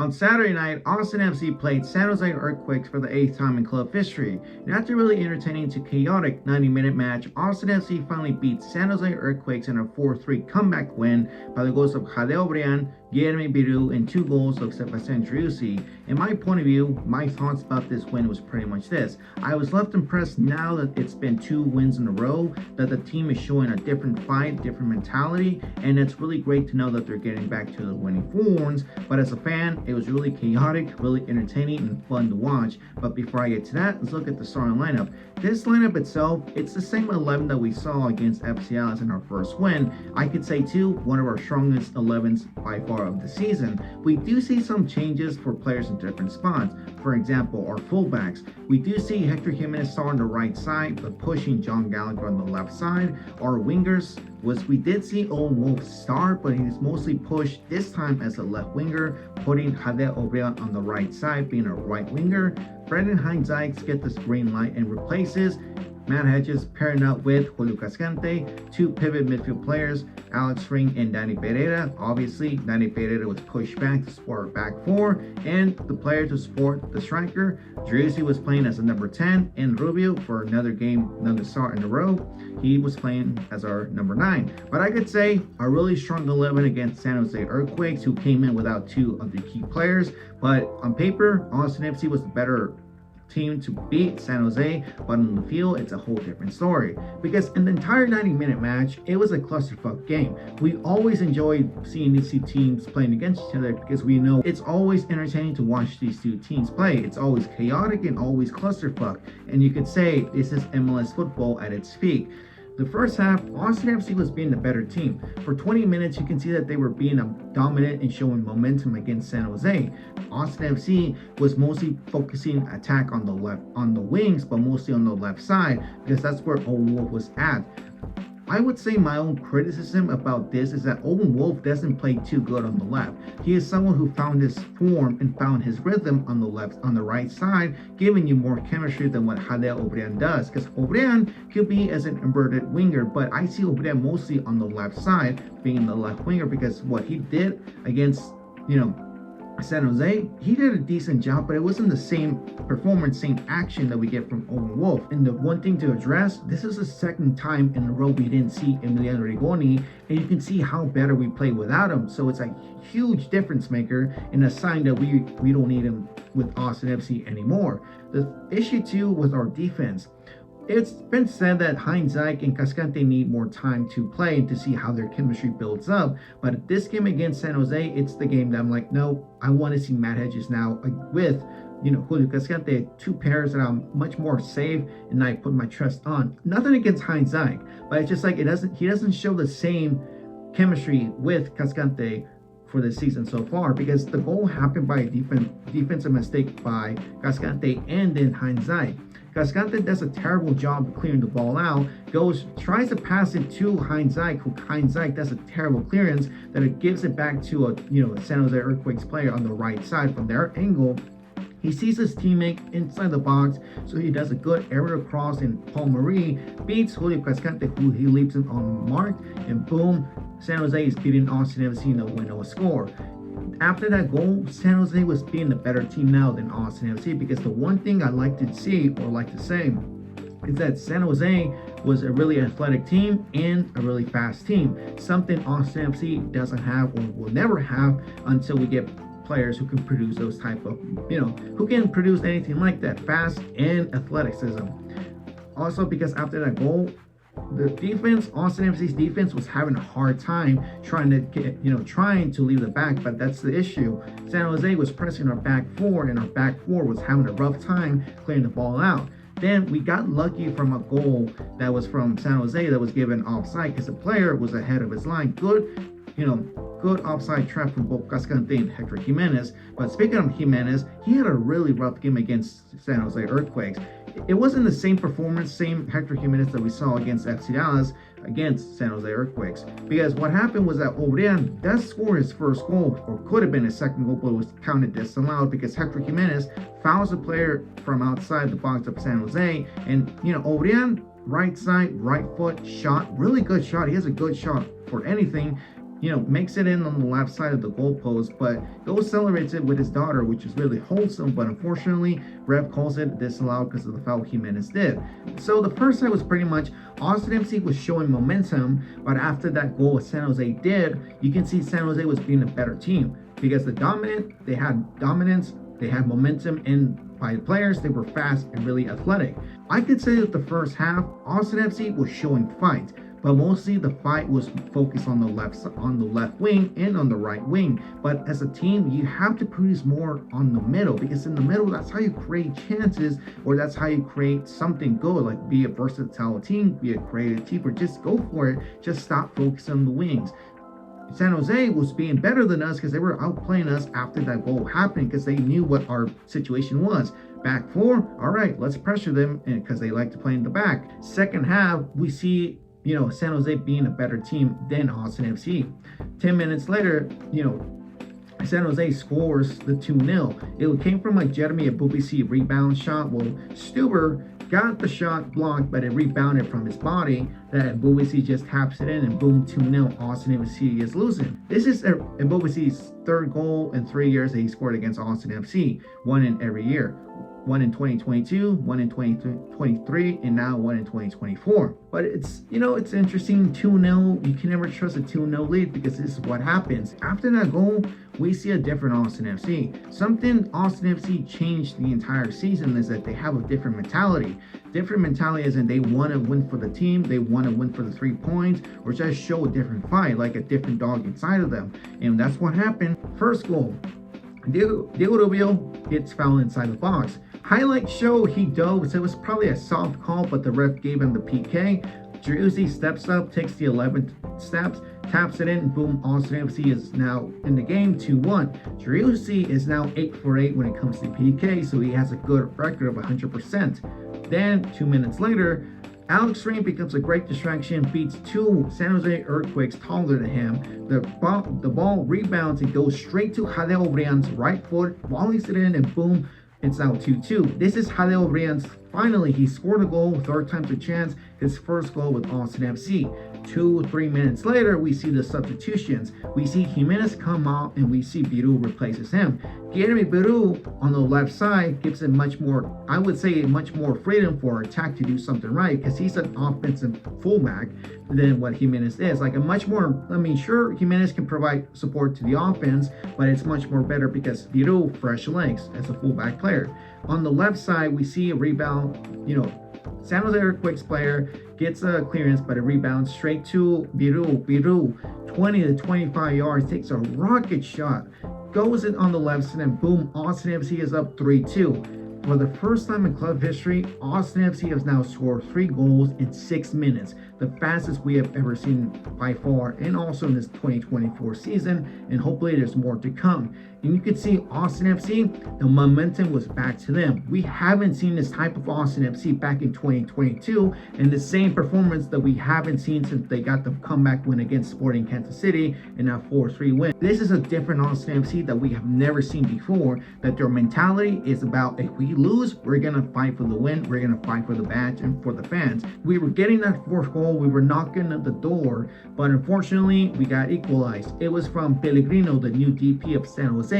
On Saturday night, Austin FC played San Jose Earthquakes for the 8th time in club history. And after a really entertaining to chaotic 90-minute match, Austin FC finally beat San Jose Earthquakes in a 4-3 comeback win by the goals of Jadeo Brian, Guilherme Biru, and 2 goals of Sebastian Driussi. In my point of view, my thoughts about this win was pretty much this. I was left impressed now that it's been 2 wins in a row, that the team is showing a different fight, different mentality, and it's really great to know that they're getting back to the winning forms. But as a fan, it was really chaotic, really entertaining, and fun to watch. But before I get to that, let's look at the starting lineup. This lineup itself, it's the same 11 that we saw against FC Dallas in our first win. I could say too, one of our strongest 11s by far of the season. We do see some changes for players in different spots. For example, our fullbacks. We do see Hector Jimenez start on the right side, but pushing John Gallagher on the left side. Our wingers we did see Owen Wolf start, but he's mostly pushed this time as a left winger, putting Jadeo Brian on the right side, being a right winger. Brendan Hines-Zykes get this green light and replaces Matt Hedges, pairing up with Julio Cascante, 2 pivot midfield players, Alex Ring and Danny Pereira. Obviously, Danny Pereira was pushed back to support back 4, and the player to support the striker, Driussi, was playing as a number 10, and Rubio, for another game, another start in a row, he was playing as our number 9. But I could say a really strong 11 against San Jose Earthquakes, who came in without 2 of the key players. But on paper, Austin FC was the better team to beat San Jose, but on the field it's a whole different story, because in the entire 90-minute match it was a clusterfuck game. We always enjoyed seeing these 2 teams playing against each other because we know it's always entertaining to watch these 2 teams play. It's always chaotic and always clusterfuck, and you could say this is MLS football at its peak. The first half, Austin FC was being the better team. For 20 minutes, you can see that they were being dominant and showing momentum against San Jose. Austin FC was mostly focusing attack on the left, on the wings, but mostly on the left side, because that's where Owen Wolf was at. I would say my own criticism about this is that Owen Wolf doesn't play too good on the left. He is someone who found his form and found his rhythm on the right side, giving you more chemistry than what Jadeo Brian does. Because Brian could be as an inverted winger, but I see Brian mostly on the left side, being the left winger, because what he did against, San Jose, he did a decent job, but it wasn't the same performance, same action that we get from Owen Wolf. And the one thing to address, this is the second time in a row we didn't see Emiliano Rigoni, and you can see how better we play without him. So it's a huge difference maker and a sign that we don't need him with Austin FC anymore. The issue too with our defense. It's been said that Hines-Zykes and Cascante need more time to play and to see how their chemistry builds up. But this game against San Jose, it's the game that I'm like, no, I want to see Matt Hedges now with, Julio Cascante, 2 pairs that I'm much more safe and I put my trust on. Nothing against Hines-Zykes, but it's just like he doesn't show the same chemistry with Cascante for the season so far, because the goal happened by a defensive mistake by Cascante and then Hines-Zykes. Cascante does a terrible job of clearing the ball out, tries to pass it to Hines-Zykes, who Hines-Zykes does a terrible clearance that it gives it back to a San Jose Earthquakes player on the right side from their angle. He sees his teammate inside the box, so he does a good aerial cross, and Paul Marie beats Julio Cascante, who he leaves him unmarked, and boom, San Jose is beating Austin FC in the winner score. After that goal, San Jose was being the better team now than Austin FC, because the one thing I like to see or like to say is that San Jose was a really athletic team and a really fast team, something Austin FC doesn't have or will never have until we get players who can produce those type of, who can produce anything like that, fast and athleticism. Also, because after that goal, the defense, Austin FC's defense, was having a hard time trying to leave the back, but that's the issue. San Jose was pressing our back 4, and our back 4 was having a rough time clearing the ball out. Then we got lucky from a goal that was from San Jose that was given offside because the player was ahead of his line. Good offside trap from both Cascante and Hector Jimenez. But speaking of Jimenez, he had a really rough game against San Jose Earthquakes. It wasn't the same performance, same Hector Jimenez that we saw against FC Dallas against San Jose Earthquakes. Because what happened was that O'Brien does score his first goal, or could have been his second goal, but it was counted disallowed because Hector Jimenez fouls a player from outside the box of San Jose. And, O'Brien, right side, right foot shot, really good shot. He has a good shot for anything. makes it in on the left side of the goalpost, but goes celebrates it with his daughter, which is really wholesome. But unfortunately, ref calls it disallowed because of the foul Jimenez did. So the first side was pretty much Austin FC was showing momentum, but after that goal San Jose did, you can see San Jose was being a better team because they had dominance, they had momentum in by the players, they were fast and really athletic. I could say that the first half, Austin FC was showing fight, but mostly the fight was focused on the left wing and on the right wing. But as a team, you have to produce more on the middle, because in the middle, that's how you create chances, or that's how you create something good, like be a versatile team, be a creative team, or just go for it. Just stop focusing on the wings. San Jose was being better than us because they were outplaying us after that goal happened, because they knew what our situation was. Back four, all right, let's pressure them, and because they like to play in the back. Second half, we see San Jose being a better team than Austin FC. 10 minutes later, San Jose scores the 2-0. It came from a Jeremy Ebubisi rebound shot. Well, Stuber got the shot blocked, but it rebounded from his body. That Ebubisi just taps it in, and boom, 2-0. Austin FC is losing. This is Ebubisi's third goal in 3 years that he scored against Austin FC. One in every year. One in 2022, one in 2023, and now one in 2024. But it's interesting. 2-0. You can never trust a 2-0 lead, because this is what happens. After that goal, we see a different Austin FC. Something Austin FC changed the entire season is that they have a different mentality. Different mentality is that they want to win for the team, they want to win for the 3 points, or just show a different fight, like a different dog inside of them. And that's what happened. First goal, Diego Rubio gets fouled inside the box. Highlights show he dove, so it was probably a soft call, but the ref gave him the PK. Driussi steps up, takes the 11th steps, taps it in, boom, Austin FC is now in the game, 2-1. Driussi is now 8 for 8 when it comes to PK, so he has a good record of 100%. Then, 2 minutes later, Alex Rain becomes a great distraction, beats 2 San Jose Earthquakes taller than him. The ball rebounds and goes straight to Jadeo Brian's right foot, volleys it in, and boom, it's now 2-2. This is Jadeo Brian's, finally, he scored a goal, third time's a chance, his first goal with Austin FC. 2-3 minutes later, we see the substitutions. We see Jimenez come out, and we see Biru replaces him. Guilherme Biru on the left side gives him much more freedom for attack to do something right, because he's an offensive fullback than what Jimenez is. Sure, Jimenez can provide support to the offense, but it's much more better because Biru, fresh legs as a fullback player. On the left side, we see a rebound, San Jose Earthquakes player gets a clearance, but it rebounds straight to Biru. Biru, 20 to 25 yards, takes a rocket shot, goes in on the left side, and boom, Austin FC is up 3-2. For the first time in club history, Austin FC has now scored 3 goals in 6 minutes, the fastest we have ever seen by far, and also in this 2024 season, and hopefully there's more to come. And you can see Austin FC, the momentum was back to them. We haven't seen this type of Austin FC back in 2022, and the same performance that we haven't seen since they got the comeback win against Sporting Kansas City and that 4-3 win. This is a different Austin FC that we have never seen before, that their mentality is about, if we lose, we're going to fight for the win, we're going to fight for the badge and for the fans. We were getting that fourth goal, we were knocking at the door, but unfortunately, we got equalized. It was from Pellegrino, the new DP of San Jose,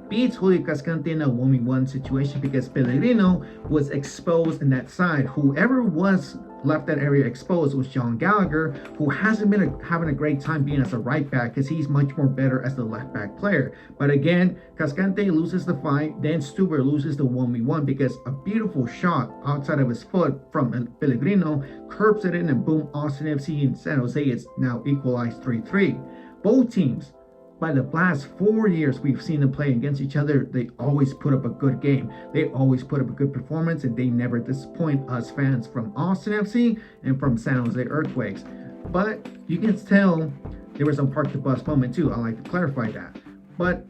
beats Julio Cascante in a 1v1 situation, because Pellegrino was exposed in that side. Whoever was left that area exposed was John Gallagher, who hasn't been having a great time being as a right back, because he's much more better as the left back player. But again, Cascante loses the fight, then Stuber loses the 1v1 because a beautiful shot outside of his foot from Pellegrino curbs it in, and boom, Austin FC in San Jose is now equalized 3-3. Both teams, by the last 4 years we've seen them play against each other, they always put up a good game. They always put up a good performance, and they never disappoint us fans from Austin FC and from San Jose Earthquakes. But you can tell there was a park the bus moment too. I like to clarify that. But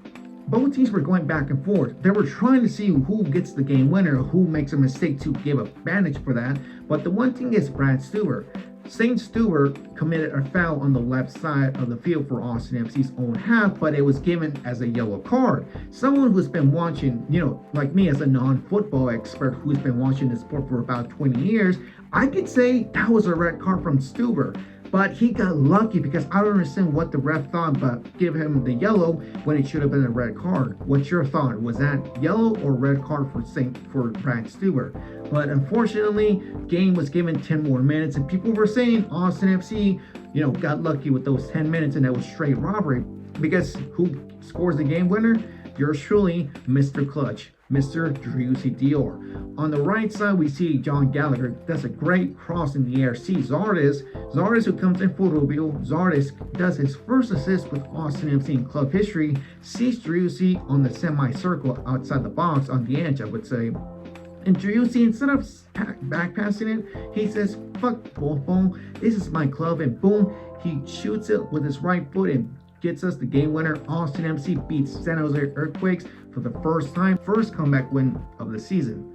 both teams were going back and forth. They were trying to see who gets the game winner, who makes a mistake to give advantage for that. But the one thing is Brad Stuber. St. Stuber committed a foul on the left side of the field for Austin FC's own half, but it was given as a yellow card. Someone who's been watching, like me as a non-football expert who's been watching this sport for about 20 years, I could say that was a red card from Stuber. But he got lucky because I don't understand what the ref thought, but give him the yellow when it should have been a red card. What's your thought? Was that yellow or red card for Brad Stewart? But unfortunately, game was given 10 more minutes, and people were saying Austin FC, got lucky with those 10 minutes, and that was straight robbery. Because who scores the game winner? Yours truly, Mr. Clutch, Mr. Driussi Dior. On the right side, we see John Gallagher does a great cross in the air. See Zardes who comes in for Rubio. Zardes does his first assist with Austin FC in club history. Sees Driussi on the semicircle outside the box on the edge, I would say. And Driussi, instead of back passing it, he says, fuck Bofon, this is my club, and boom, he shoots it with his right foot and gets us the game winner. Austin FC beats San Jose Earthquakes for the first time, first comeback win of the season.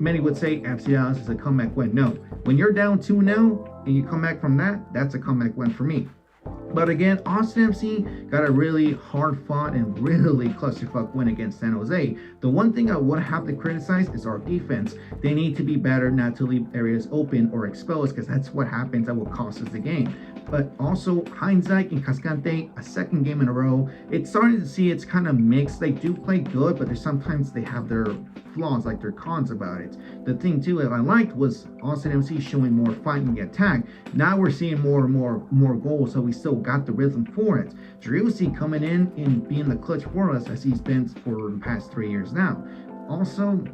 Many would say FC Dallas is a comeback win. No, when you're down 2-0 and you come back from that, that's a comeback win for me. But again, Austin FC got a really hard-fought and really clusterfuck win against San Jose. The one thing I would have to criticize is our defense. They need to be better not to leave areas open or exposed, because that's what happens that will cost us the game. But also, Hindsight and Cascante, a second game in a row, it's starting to see it's kind of mixed. They do play good, but sometimes they have their flaws, like their cons about it. The thing too that I liked was Austin MC showing more fight in the attack. Now we're seeing more and more goals, so we still got the rhythm for it. Driussi coming in and being the clutch for us as he's been for the past 3 years now. Also,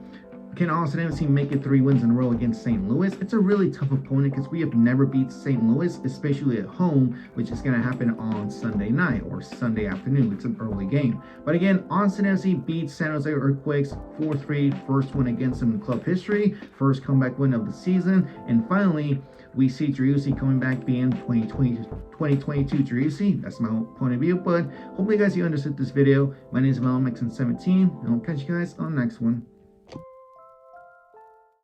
can Austin FC make it 3 wins in a row against St. Louis? It's a really tough opponent because we have never beat St. Louis, especially at home, which is going to happen on Sunday night or Sunday afternoon. It's an early game. But again, Austin FC beats San Jose Earthquakes 4-3, first win against them in club history, first comeback win of the season. And finally, we see Driussi coming back being 2022 Driussi. That's my point of view. But hopefully, guys, you understood this video. My name is VanillaMexican 17, and I'll catch you guys on the next one.